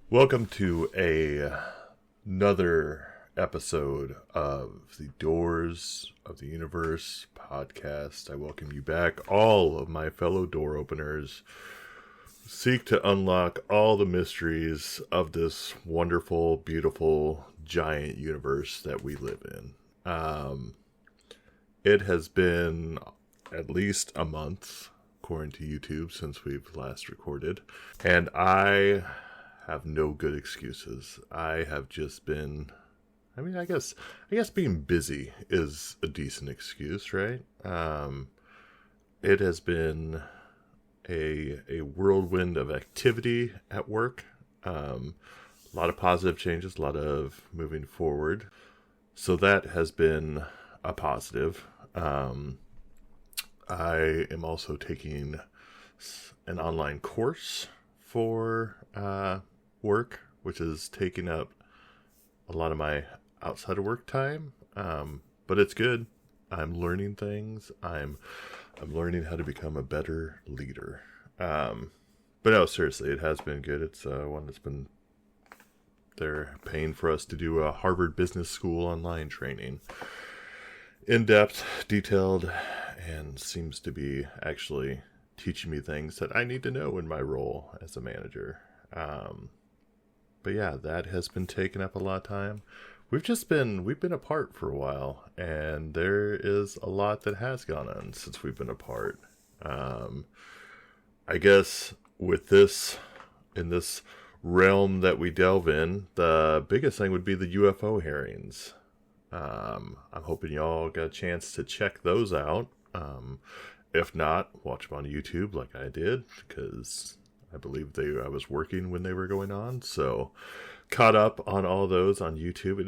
Welcome to another episode of the Doors of the Universe podcast. I welcome you back, all of my fellow door openers. Seek to unlock all the mysteries of this wonderful, beautiful, giant universe that we live in. It has been at least a month, according to YouTube, since we've last recorded, and I have no good excuses. I have just been, I guess being busy is a decent excuse, right? It has been a whirlwind of activity at work. A lot of positive changes, a lot of moving forward. So that has been a positive. I am also taking an online course for work, which is taking up a lot of my outside of work time, but it's good. I'm learning things. I'm learning how to become a better leader. But no, seriously, it has been good. It's one that's been, they're paying for us to do a Harvard Business School online training, in-depth, detailed, and seems to be actually teaching me things that I need to know in my role as a manager. But yeah, that has been taking up a lot of time. We've been apart for a while, and there is a lot that has gone on since we've been apart. I guess with this, in this realm that we delve in, the biggest thing would be the UFO hearings. I'm hoping y'all got a chance to check those out. If not, watch them on YouTube like I did, because I believe I was working when they were going on. So caught up on all those on YouTube.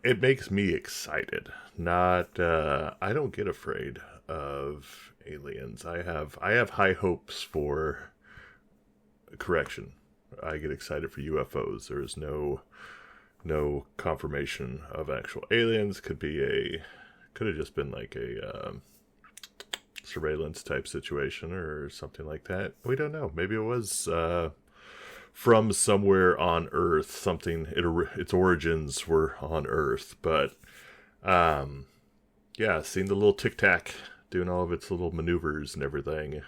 It makes me excited. Not, I don't get afraid of aliens. I have high hopes for, correction, I get excited for UFOs. There is no confirmation of actual aliens. Could have just been like a surveillance type situation or something like that. We don't know. Maybe it was from somewhere on Earth. Its origins were on Earth. But yeah, seeing the little Tic Tac doing all of its little maneuvers and everything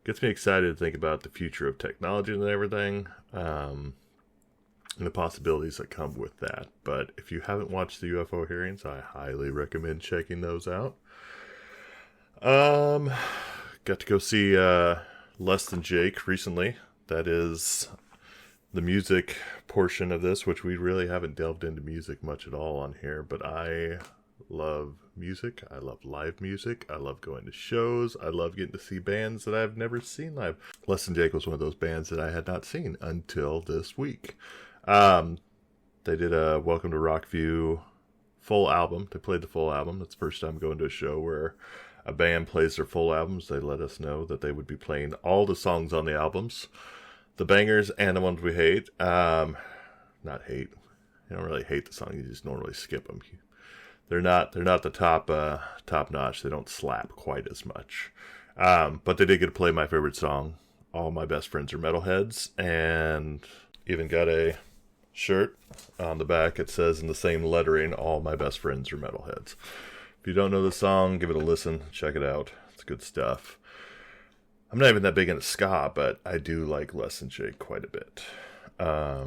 gets me excited to think about the future of technology and everything. And the possibilities that come with that. But if you haven't watched the UFO hearings, I highly recommend checking those out. Got to go see Less Than Jake recently. That is the music portion of this, which we really haven't delved into music much at all on here. But I love music. I love live music. I love going to shows. I love getting to see bands that I've never seen live. Less Than Jake was one of those bands that I had not seen until this week. They did a Welcome to Rockview full album. They played the full album. It's the first time going to a show where a band plays their full albums. They let us know that they would be playing all the songs on the albums, the bangers and the ones we hate. Not hate. You don't really hate the song. You just normally skip them. They're not the top notch. They don't slap quite as much. But they did get to play my favorite song, All My Best Friends Are Metalheads, and even got a shirt on the back. It says in the same lettering, All My Best Friends Are Metalheads. If you don't know the song, give it a listen. Check it out. It's good stuff. I'm not even that big into ska, but I do like Less Than Jake quite a bit. I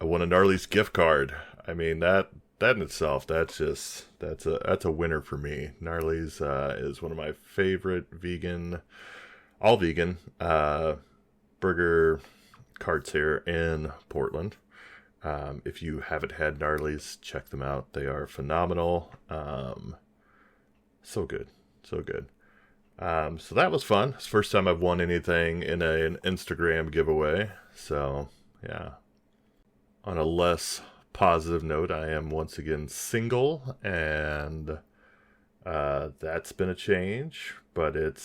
won a Gnarly's gift card. I mean, that in itself, that's a winner for me. Gnarly's is one of my favorite all vegan burger carts here in Portland. If you haven't had Gnarly's, check them out. They are phenomenal. So good. So that was fun. It's the first time I've won anything in an Instagram giveaway. So, yeah. On a less positive note, I am once again single, and that's been a change. But it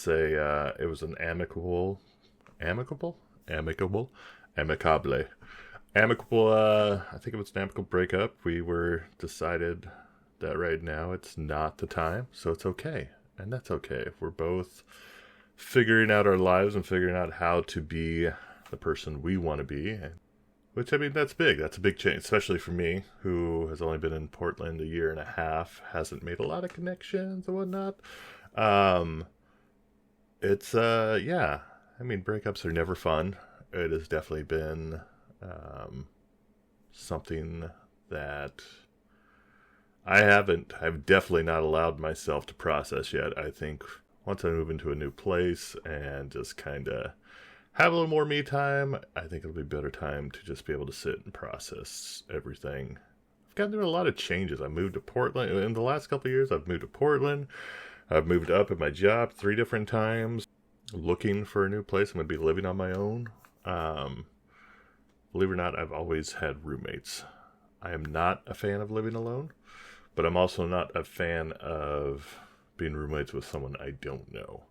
was an amicable, I think it was an amicable breakup. We decided that right now it's not the time, so it's okay. And that's okay. If we're both figuring out our lives and figuring out how to be the person we want to be. Which, I mean, that's big. That's a big change, especially for me, who has only been in Portland a year and a half, hasn't made a lot of connections and whatnot. It's, yeah. I mean, breakups are never fun. It has definitely been something that I've definitely not allowed myself to process yet. I think once I move into a new place and just kind of have a little more me time, I think it'll be a better time to just be able to sit and process everything. I've gotten through a lot of changes. I moved to Portland. In the last couple of years, I've moved to Portland. I've moved up at my job 3 different times. Looking for a new place. I'm going to be living on my own. Believe it or not, I've always had roommates. I am not a fan of living alone, but I'm also not a fan of being roommates with someone I don't know.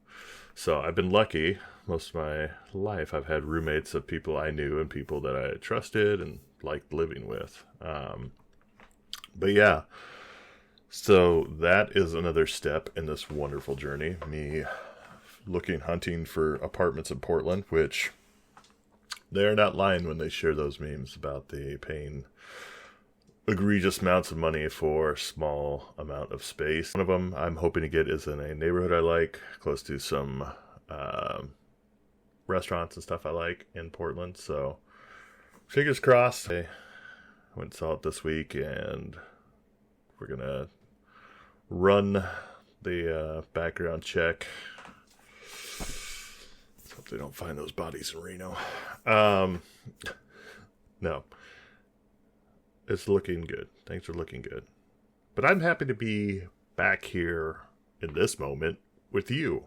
So I've been lucky. Most of my life I've had roommates of people I knew and people that I trusted and liked living with. But yeah, so that is another step in this wonderful journey. Me hunting for apartments in Portland, which they're not lying when they share those memes about the paying egregious amounts of money for a small amount of space. One of them I'm hoping to get is in a neighborhood I like, close to some restaurants and stuff I like in Portland. So fingers crossed. I went and saw it this week, and we're gonna run the background check. Let's hope they don't find those bodies in Reno. No. It's looking good. Things are looking good. But I'm happy to be back here in this moment with you.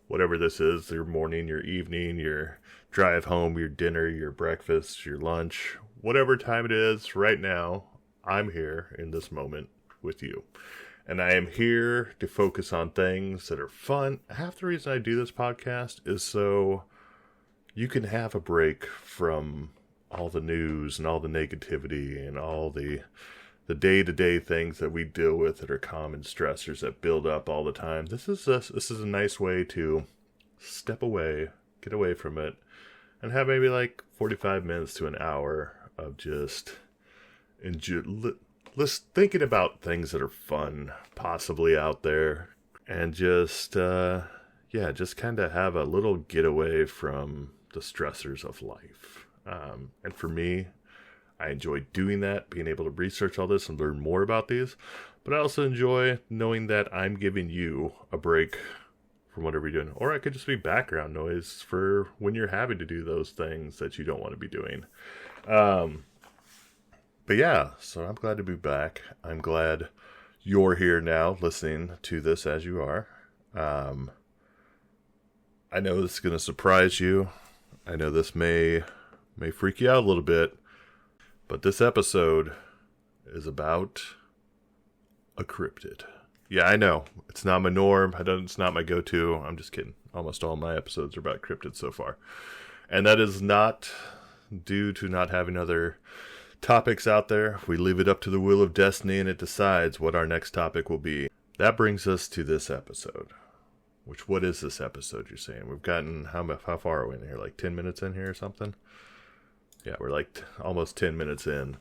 Whatever this is, your morning, your evening, your drive home, your dinner, your breakfast, your lunch, whatever time it is right now, I'm here in this moment with you. And I am here to focus on things that are fun. Half the reason I do this podcast is so you can have a break from all the news and all the negativity and all the day-to-day things that we deal with that are common stressors that build up all the time. This is a nice way to step away, get away from it, and have maybe like 45 minutes to an hour of just thinking about things that are fun, possibly out there, and just kind of have a little getaway from the stressors of life. And for me, I enjoy doing that, being able to research all this and learn more about these. But I also enjoy knowing that I'm giving you a break from whatever you're doing. Or it could just be background noise for when you're having to do those things that you don't want to be doing. But yeah, so I'm glad to be back. I'm glad you're here now listening to this as you are. I know this is going to surprise you. I know this may freak you out a little bit, but this episode is about a cryptid. Yeah, I know. It's not my norm. It's not my go-to. I'm just kidding. Almost all my episodes are about cryptids so far. And that is not due to not having other topics out there. We leave it up to the will of destiny, and it decides what our next topic will be. That brings us to this episode. What is this episode, you're saying? We've gotten, how far are we in here? Like 10 minutes in here or something? Yeah, we're like almost 10 minutes in.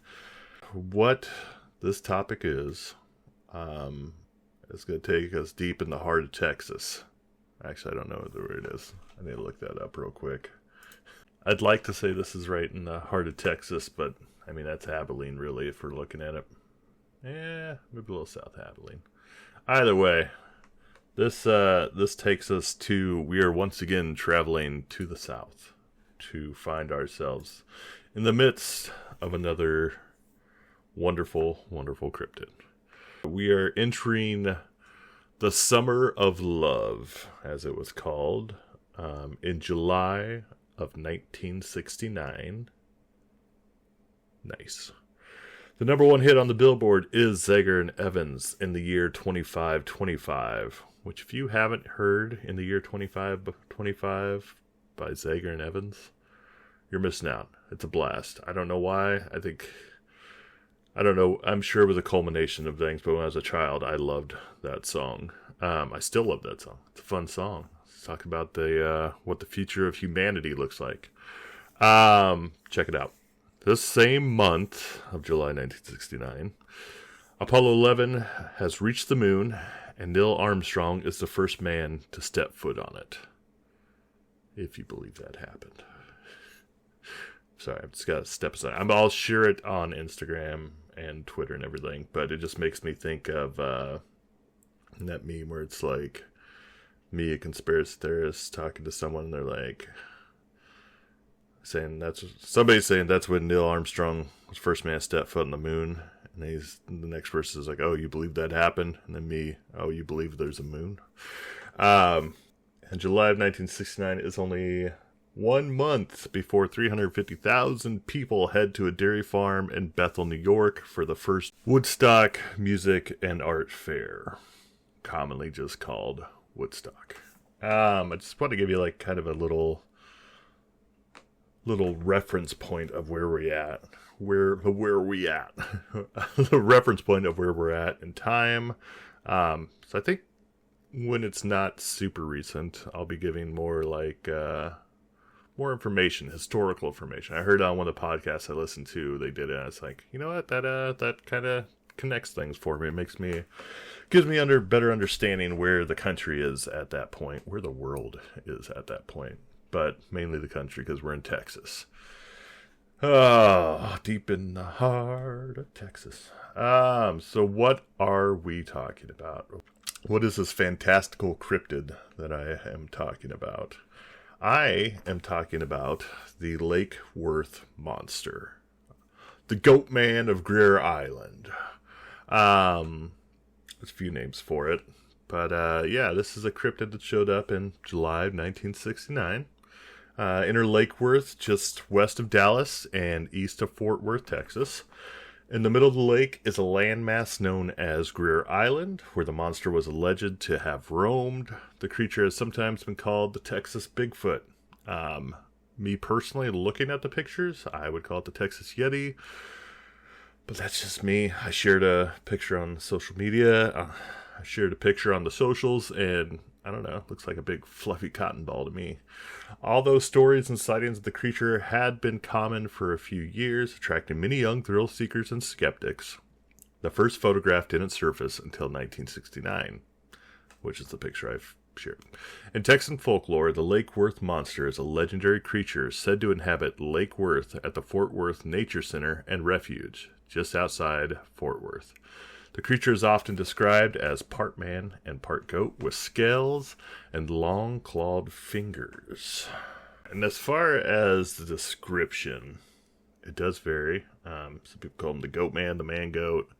What this topic is going to take us deep in the heart of Texas. Actually, I don't know where it is. I need to look that up real quick. I'd like to say this is right in the heart of Texas, but I mean, that's Abilene, really, if we're looking at it. Yeah, maybe a little south of Abilene. Either way, this takes us to, we are once again traveling to the south to find ourselves in the midst of another wonderful, wonderful cryptid. We are entering the Summer of Love, as it was called, in July of 1969. Nice. The number one hit on the Billboard is Zager and Evans in the year 2525, which if you haven't heard in the year 2525 by Zager and Evans, you're missing out. It's a blast. I don't know why. I don't know. I'm sure it was a culmination of things, but when I was a child, I loved that song. I still love that song. It's a fun song. Let's talk about what the future of humanity looks like. Check it out. This same month of July 1969, Apollo 11 has reached the moon, and Neil Armstrong is the first man to step foot on it. If you believe that happened. Sorry, I've just got to step aside. I'll share it on Instagram and Twitter and everything, but it just makes me think of that meme where it's like me, a conspiracy theorist, talking to someone, and they're like, somebody's saying that's when Neil Armstrong was first man to step foot on the moon, and the next person is like, oh, you believe that happened? And then me, oh, you believe there's a moon? And July of 1969 is only 1 month before 350,000 people head to a dairy farm in Bethel, New York for the first Woodstock Music and Art Fair, commonly just called Woodstock. I just want to give you like kind of a little reference point of where we're at. The reference point of where we're at in time. So I think when it's not super recent, I'll be giving more like more information, historical information. I heard on one of the podcasts I listened to, they did it, and it's like, you know what, that kind of connects things for me. It gives me better understanding where the country is at that point, where the world is at that point, but mainly the country because we're in Texas. Oh, deep in the heart of Texas. So what are we talking about? What is this fantastical cryptid that I am talking about? I am talking about the Lake Worth monster, the Goatman of Greer Island. There's a few names for it, but yeah, this is a cryptid that showed up in July of 1969. Inner Lake Worth, just west of Dallas and east of Fort Worth, Texas. In the middle of the lake is a landmass known as Greer Island, where the monster was alleged to have roamed. The creature has sometimes been called the Texas Bigfoot. Me personally, looking at the pictures, I would call it the Texas Yeti. But that's just me. I shared a picture on social media. I shared a picture on the socials, and I don't know, looks like a big fluffy cotton ball to me. Although stories and sightings of the creature had been common for a few years, attracting many young thrill seekers and skeptics, the first photograph didn't surface until 1969, which is the picture I've shared. In Texan folklore, the Lake Worth monster is a legendary creature said to inhabit Lake Worth at the Fort Worth Nature Center and Refuge, just outside Fort Worth. The creature is often described as part man and part goat with scales and long clawed fingers. And as far as the description, it does vary. Some people call him the goat man, the man goat.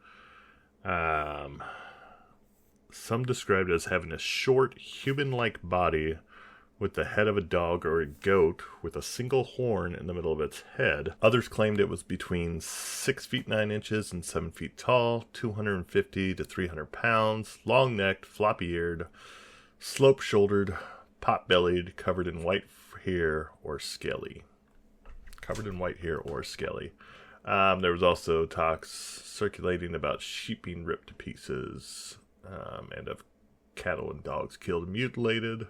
Some described it as having a short, human-like body with the head of a dog or a goat with a single horn in the middle of its head. Others claimed it was between 6 feet 9 inches and 7 feet tall, 250 to 300 pounds, long-necked, floppy-eared, slope-shouldered, pot-bellied, covered in white hair or scaly. There was also talks circulating about sheep being ripped to pieces, and of cattle and dogs killed and mutilated.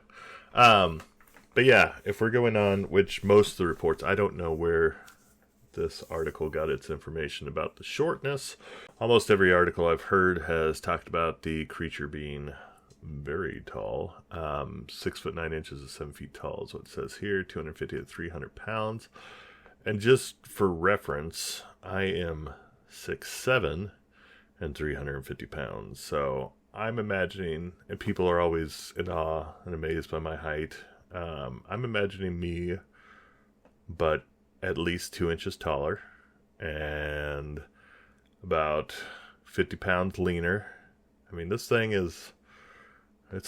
But yeah, if we're going on, which most of the reports, I don't know where this article got its information about the shortness. Almost every article I've heard has talked about the creature being very tall. 6 foot 9 inches and 7 feet tall is what it says here, 250 to 300 pounds. And just for reference, I am 6'7" and 350 pounds. So I'm imagining, and people are always in awe and amazed by my height. I'm imagining me, but at least 2 inches taller and about 50 pounds leaner. I mean, this thing it's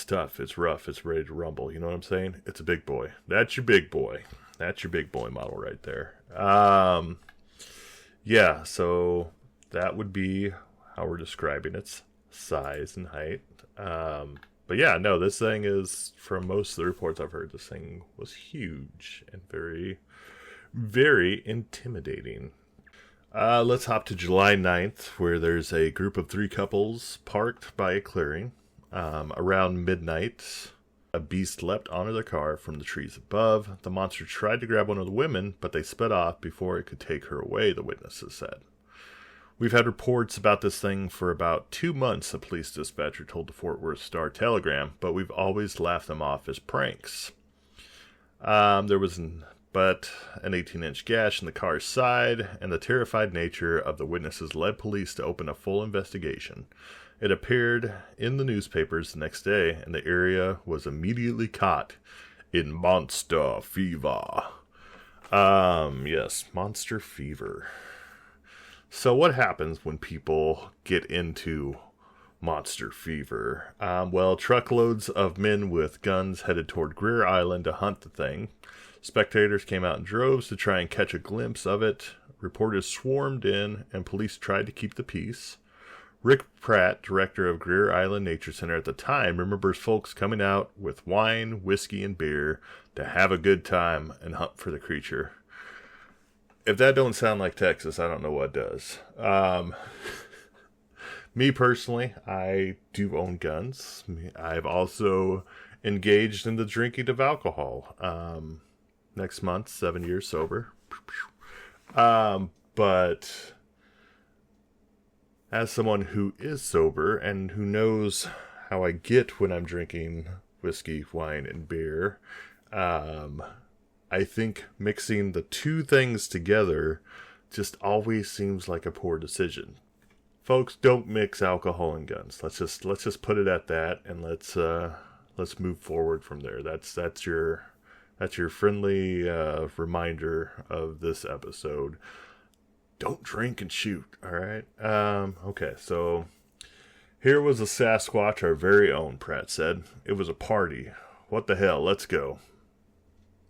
tough, it's rough, it's ready to rumble. You know what I'm saying? It's a big boy. That's your big boy. That's your big boy model right there. Yeah, so that would be how we're describing its size and height. But yeah, no, this thing is, from most of the reports I've heard, this thing was huge and very, very intimidating. Let's hop to July 9th, where there's a group of 3 couples parked by a clearing. Around midnight, A beast leapt onto their car from the trees above. The monster tried to grab one of the women, but they sped off before it could take her away, the witnesses said. We've had reports about this thing for about 2 months, a police dispatcher told the Fort Worth Star-Telegram, but we've always laughed them off as pranks. There was an 18-inch gash in the car's side, and the terrified nature of the witnesses led police to open a full investigation. It appeared in the newspapers the next day, and the area was immediately caught in monster fever. Yes, monster fever. So what happens when people get into monster fever? Well, truckloads of men with guns headed toward Greer Island to hunt the thing. Spectators came out in droves to try and catch a glimpse of it. Reporters swarmed in, and police tried to keep the peace. Rick Pratt, director of Greer Island Nature Center at the time, remembers folks coming out with wine, whiskey, and beer to have a good time and hunt for the creature. If that don't sound like Texas, I don't know what does. Me personally, I do own guns. I've also engaged in the drinking of alcohol. Next month, 7 years sober. But as someone who is sober and who knows how I get when I'm drinking whiskey, wine, and beer, I think mixing the two things together just always seems like a poor decision. Folks, don't mix alcohol and guns. Let's just put it at that, and let's move forward from there. That's your friendly reminder of this episode. Don't drink and shoot, all right? Okay, so here was a Sasquatch, our very own, Pratt said. It was a party. What the hell? Let's go.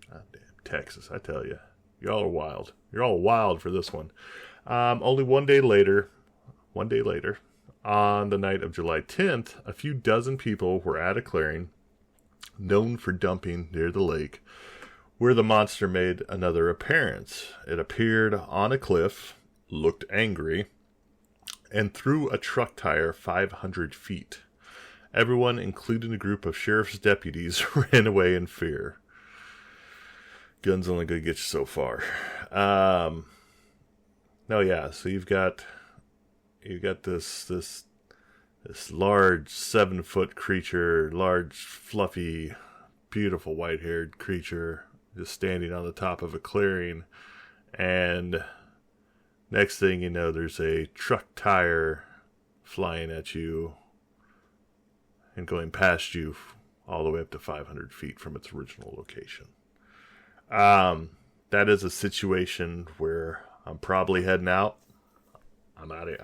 God damn, Texas, I tell you. Y'all are wild. You're all wild for this one. Only one day later, on the night of July 10th, a few dozen people were at a clearing known for dumping near the lake, where the monster made another appearance. It appeared on a cliff, looked angry, and threw a truck tire 500 feet. Everyone, including a group of sheriff's deputies, ran away in fear. Guns only gonna get you so far. So you've got this large 7-foot creature, large, fluffy, beautiful white-haired creature just standing on the top of a clearing, and next thing you know, there's a truck tire flying at you and going past you all the way up to 500 feet from its original location. That is a situation where I'm probably heading out. I'm out of,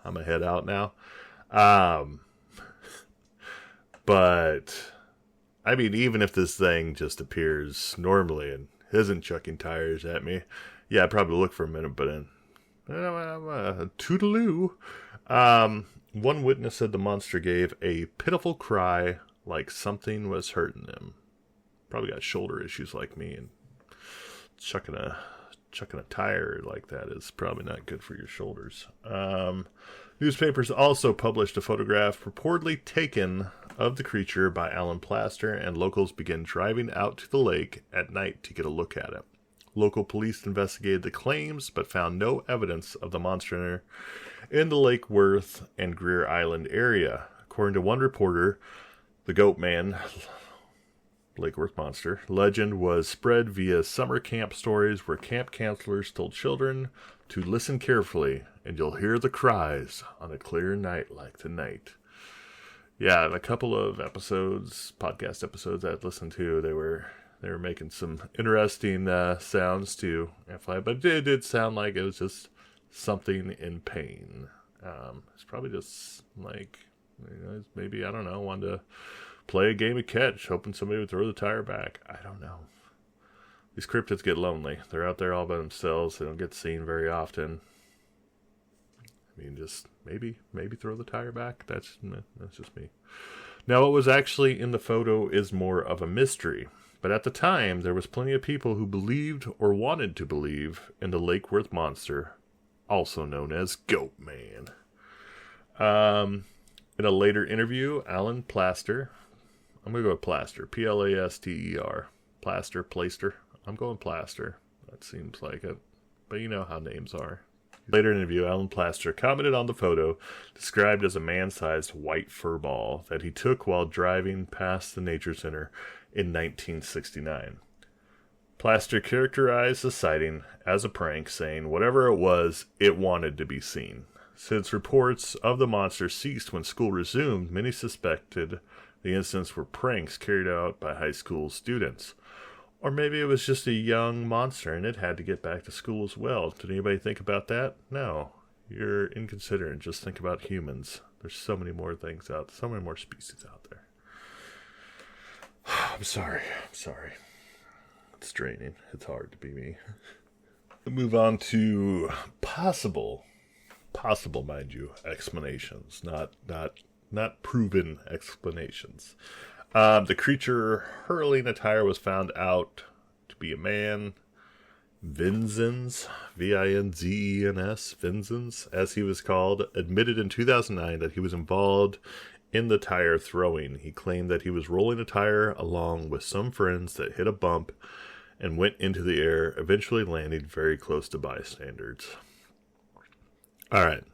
I'm gonna head out now. But I mean, even if this thing just appears normally and isn't chucking tires at me, yeah, I'd probably look for a minute, but then toodaloo. One witness said the monster gave a pitiful cry like something was hurting them. Probably got shoulder issues like me, and chucking a tire like that is probably not good for your shoulders. Newspapers also published a photograph reportedly taken of the creature by Alan Plaster, and locals began driving out to the lake at night to get a look at it. Local police investigated the claims, but found no evidence of the monster in the Lake Worth and Greer Island area. According to one reporter, the Goatman, Lake Worth monster, legend was spread via summer camp stories where camp counselors told children to listen carefully and you'll hear the cries on a clear night like tonight. Yeah, in a couple of episodes, podcast episodes I'd listened to, they were making some interesting sounds to amplify, but it did sound like it was just something in pain. It's probably just like, maybe, I don't know, wanted to play a game of catch, hoping somebody would throw the tire back. I don't know. These cryptids get lonely. They're out there all by themselves. They don't get seen very often. I mean, just maybe throw the tire back. That's just me. Now, what was actually in the photo is more of a mystery. But at the time, there was plenty of people who believed or wanted to believe in the Lake Worth monster, also known as Goatman. In a later interview, Alan Plaster I'm going to go with Plaster. Plaster. Plaster. I'm going Plaster. That seems like it. But you know how names are. Later in the interview, Alan Plaster commented on the photo, described as a man-sized white fur ball that he took while driving past the Nature Center in 1969. Plaster characterized the sighting as a prank, saying whatever it was, it wanted to be seen. Since reports of the monster ceased when school resumed, many suspected the incidents were pranks carried out by high school students. Or maybe it was just a young monster and it had to get back to school as well. Did anybody think about that? No. You're inconsiderate. Just think about humans. There's so many more things out there. So many more species out there. I'm sorry. It's draining. It's hard to be me. We'll move on to possible, mind you, explanations. Not proven explanations. The creature hurling attire was found out to be a man, Vinzens, Vinzens, Vinzens, as he was called, admitted in 2009 that he was involved in the tire throwing. He claimed that he was rolling a tire along with some friends that hit a bump and went into the air, eventually landing very close to bystanders. Alright.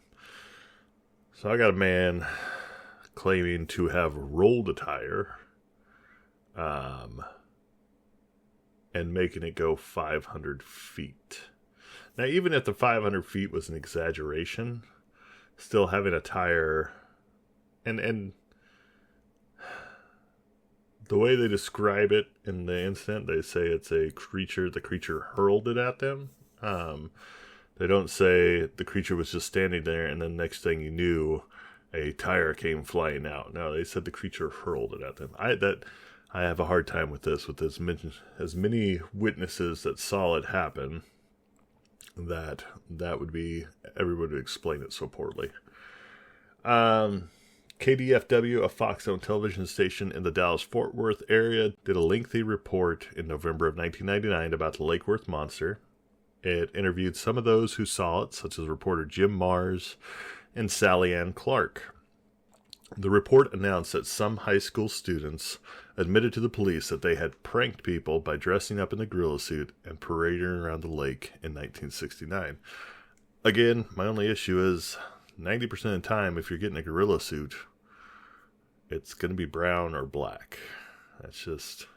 So I got a man claiming to have rolled a tire and making it go 500 feet. Now, even if the 500 feet was an exaggeration, still having a tire, and the way they describe it in the incident, they say it's a creature, the creature hurled it at them. They don't say the creature was just standing there and then next thing you knew, a tire came flying out. No, they said the creature hurled it at them. I have a hard time with this, with as many witnesses that saw it happen, that would be, everybody would explain it so poorly. KDFW, a Fox owned television station in the Dallas-Fort Worth area, did a lengthy report in November of 1999 about the Lake Worth monster. It interviewed some of those who saw it, such as reporter Jim Mars and Sally Ann Clark. The report announced that some high school students admitted to the police that they had pranked people by dressing up in the gorilla suit and parading around the lake in 1969. Again, my only issue is 90% of the time, if you're getting a gorilla suit, it's going to be brown or black. That's just...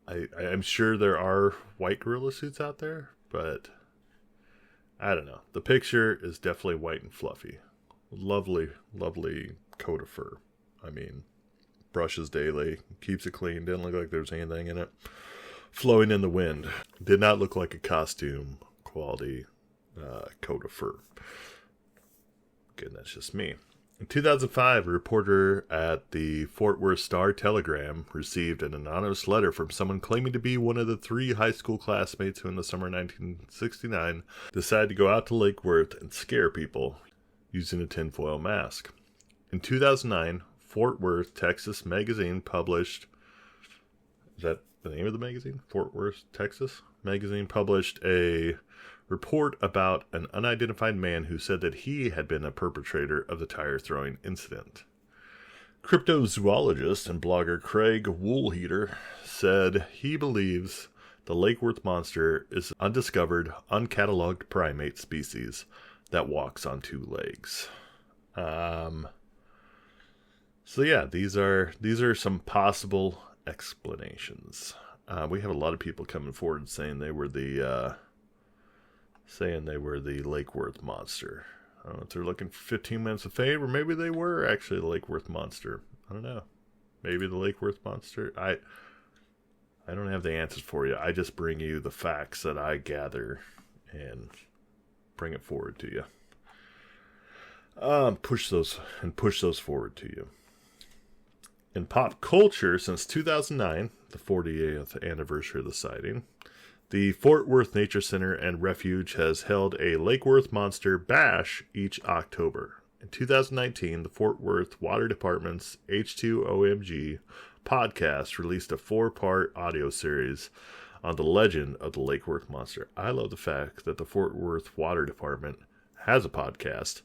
I'm sure there are white gorilla suits out there, but I don't know. The picture is definitely white and fluffy. Lovely, lovely coat of fur. I mean, brushes daily, keeps it clean, didn't look like there was anything in it. Flowing in the wind. Did not look like a costume quality coat of fur. Again, that's just me. In 2005, a reporter at the Fort Worth Star-Telegram received an anonymous letter from someone claiming to be one of the 3 high school classmates who in the summer of 1969 decided to go out to Lake Worth and scare people using a tinfoil mask. In 2009, Fort Worth, Texas magazine published... Is that the name of the magazine? Fort Worth, Texas magazine published a report about an unidentified man who said that he had been a perpetrator of the tire throwing incident. Cryptozoologist and blogger Craig Woolheater said he believes the Lake Worth monster is an undiscovered, uncatalogued primate species that walks on 2 legs. So yeah, these are some possible explanations. We have a lot of people coming forward saying they were the Lake Worth monster. I don't know if they're looking for 15 minutes of fame, or maybe they were actually the Lake Worth monster. I don't know. Maybe the Lake Worth monster. I don't have the answers for you. I just bring you the facts that I gather and bring it forward to you. Push those forward to you. In pop culture, since 2009, the 40th anniversary of the sighting, the Fort Worth Nature Center and Refuge has held a Lake Worth Monster Bash each October. In 2019, the Fort Worth Water Department's H2OMG podcast released a 4-part audio series on the legend of the Lake Worth Monster. I love the fact that the Fort Worth Water Department has a podcast,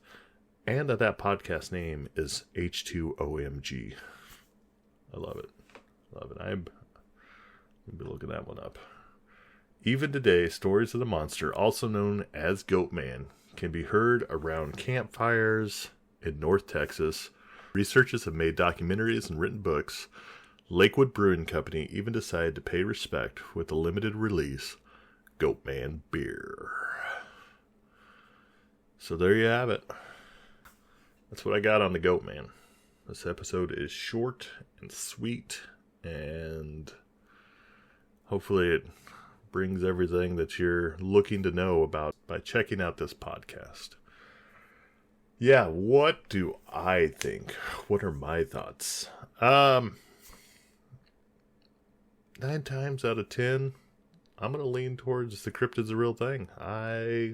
and that podcast name is H2OMG. I love it. Love it. I'm going to be looking that one up. Even today, stories of the monster, also known as Goatman, can be heard around campfires in North Texas. Researchers have made documentaries and written books. Lakewood Brewing Company even decided to pay respect with the limited release Goatman beer. So there you have it. That's what I got on the Goatman. This episode is short and sweet, and hopefully it brings everything that you're looking to know about by checking out this podcast. Yeah, what do I think? What are my thoughts? 9 times out of 10, I'm going to lean towards the cryptid's a real thing. I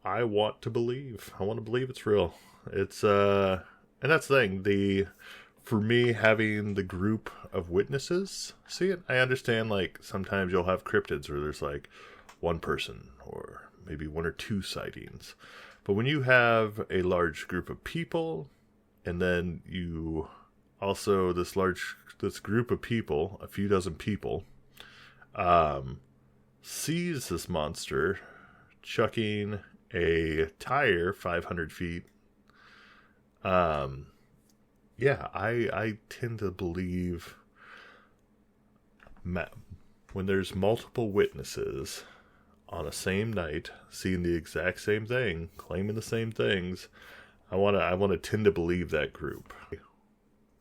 want to believe. I want to believe it's real. It's, and that's the thing. For me, having the group of witnesses see it, I understand, like, sometimes you'll have cryptids where there's, like, one person or maybe 1 or 2 sightings. But when you have a large group of people, and then you also, this group of people, a few dozen people, sees this monster chucking a tire 500 feet, yeah, I tend to believe when there's multiple witnesses on a same night, seeing the exact same thing, claiming the same things, I want to tend to believe that group.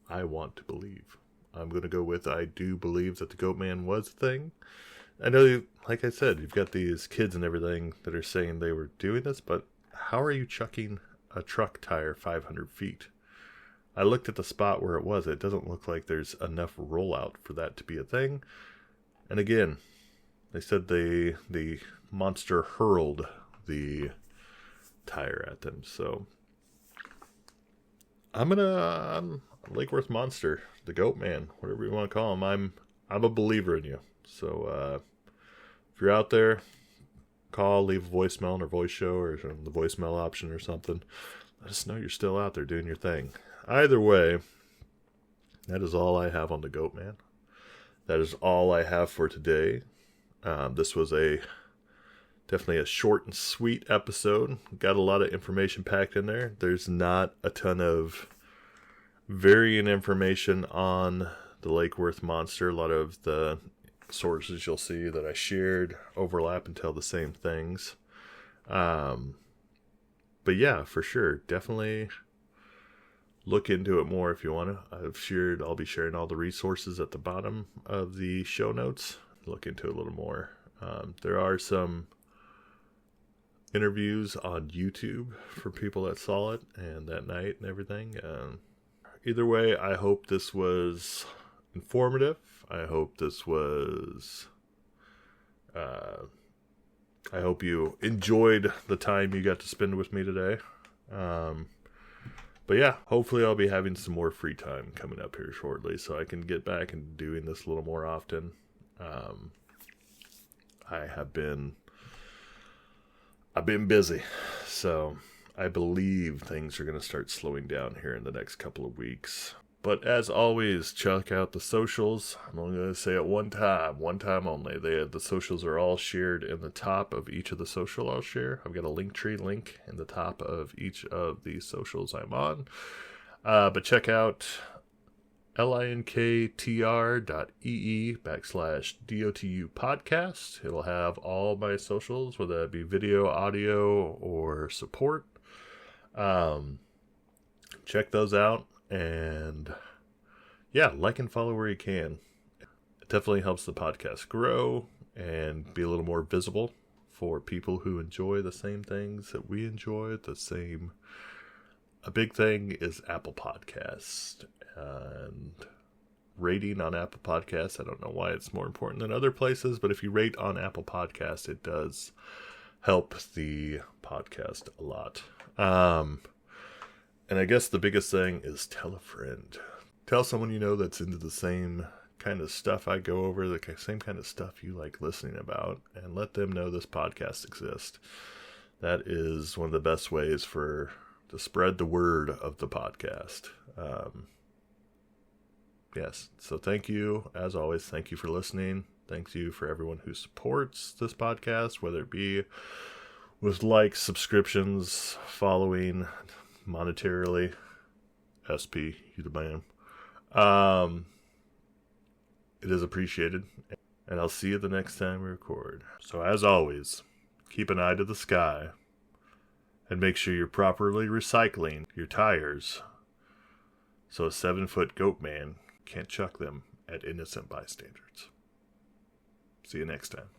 I want to believe. I'm going to go with I do believe that the Goatman was a thing. I know, like I said, you've got these kids and everything that are saying they were doing this, but how are you chucking a truck tire 500 feet? I looked at the spot where it was. It doesn't look like there's enough rollout for that to be a thing. And again, they said the monster hurled the tire at them. So I'm Lake Worth Monster, the Goatman, whatever you want to call him. I'm a believer in you. So if you're out there, call, leave a voicemail on our voice show or the voicemail option or something. Let us know you're still out there doing your thing. Either way, that is all I have on the Goatman. That is all I have for today. This was definitely a short and sweet episode. Got a lot of information packed in there. There's not a ton of varying information on the Lake Worth monster. A lot of the sources you'll see that I shared overlap and tell the same things. But yeah, for sure, definitely look into it more if you want to. I'll be sharing all the resources at the bottom of the show notes. Look into it a little more. There are some interviews on YouTube for people that saw it and that night and everything. Either way, I hope this was informative. I hope this was... I hope you enjoyed the time you got to spend with me today. But yeah, hopefully I'll be having some more free time coming up here shortly so I can get back and doing this a little more often. I've been busy, so I believe things are going to start slowing down here in the next couple of weeks. But as always, check out the socials. I'm only going to say it one time only. The socials are all shared in the top of each of the social I'll share. I've got a Linktree link in the top of each of the socials I'm on. But check out linktr.ee/DOTU podcast. It'll have all my socials, whether that be video, audio, or support. Check those out. And yeah, like and follow where you can. It definitely helps the podcast grow and be a little more visible for people who enjoy the same things that we enjoy. A big thing is Apple Podcasts and rating on Apple Podcasts. I don't know why it's more important than other places, but if you rate on Apple Podcasts, it does help the podcast a lot. And I guess the biggest thing is tell a friend. Tell someone you know that's into the same kind of stuff I go over, the same kind of stuff you like listening about, and let them know this podcast exists. That is one of the best ways to spread the word of the podcast. Yes. So thank you, as always. Thank you for listening. Thank you for everyone who supports this podcast, whether it be with likes, subscriptions, following monetarily. SP, you the man. It is appreciated. And I'll see you the next time we record. So as always, keep an eye to the sky. And make sure you're properly recycling your tires so a 7-foot Goatman can't chuck them at innocent bystanders. See you next time.